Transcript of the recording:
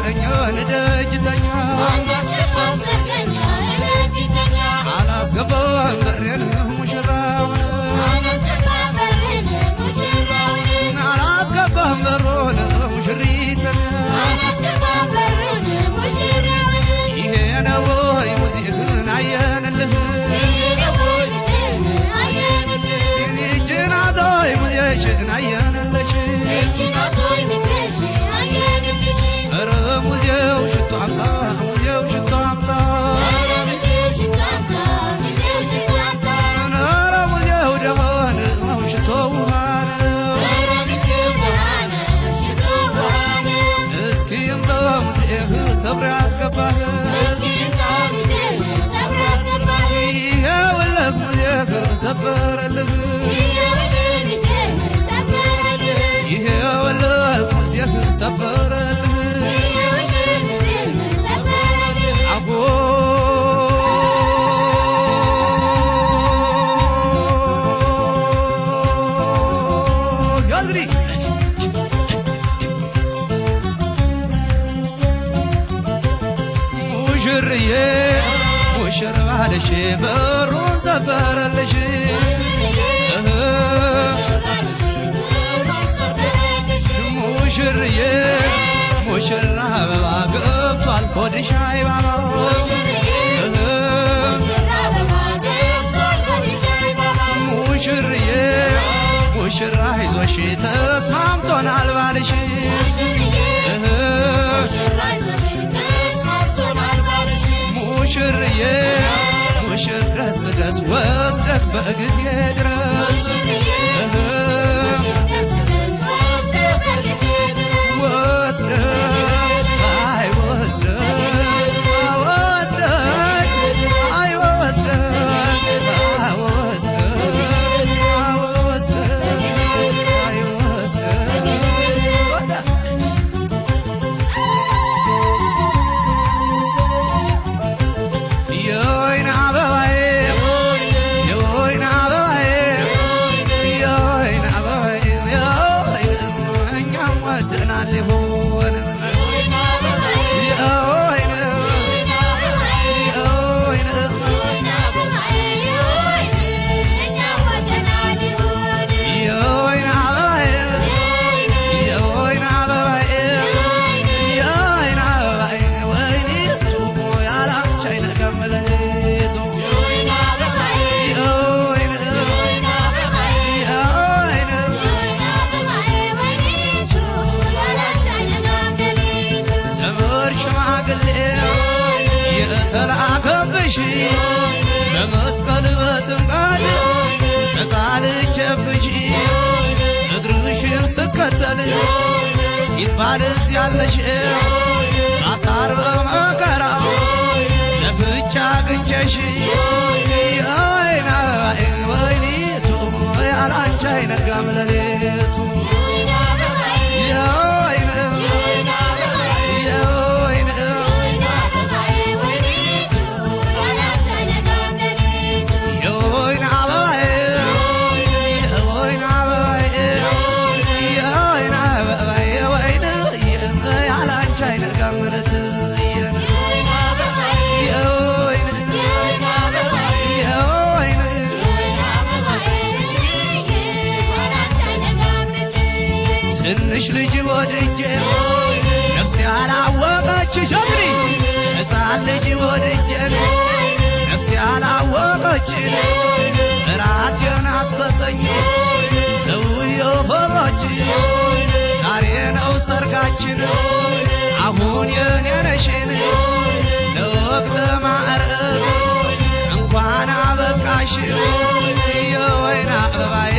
ሰርገኛን ደጅተኛ አላስገባም በሬን ሙሽራውን አላስገባም በሮን ሙሽሪትን ይሄ ነው ወይ ሙዚህን አየንልህ ጅናቶይ ሙዚሽን አየንልሽ ኧረ ሙዚው ሽቶ አምጣ ሙዚው ሽቶ አምጣ ኧረ ሙዚው ደሆን ሽቶ ውሃን እስኪ እምጣ ሙዚህ ሰብር ያስገባህ ይኸውልህ ሙዚህ ሰበረልህ ይኸውልህ ሙዚህ ሰበረልህ አጎ ያዝሪ ሙሽርዬ ሙሽር ባልሽ በሩን ሰበረልሽ ሙሽርዬ ሙሽራ አበባ ገብቷል ሆድሽ አይባባ ሙሽርዬ ሙሽራ ይዞሽ ተስማምቶናል ባልሽ ሙሽርዬ ሙሽር ደስ ደስ ወስደህ በጊዜ ድረስ ለመስቀል በጥምቀት ተጣልቼብሽ እግርሽን ስከተል ሲባልስ ያለሽ አሳር በመከራው ለፍቻ ግንቸሽ የወይና ወይኒቱ ያላንቺ አይነጋም ለሌቱ ትንሽ ልጅ ወድጄ ነፍሴ ያላወቀች ሸትሪ ሕፃን ልጅ ወድጄ ነፍሴ ያላወቀች እራቴን አሰጠኝ ሰውየው ፈራች ዛሬ ነው ሰርጋችን አሁን የኔ ነሽን ለወግ ለማዕረግ እንኳን አበቃሽ የወይን አበባዬ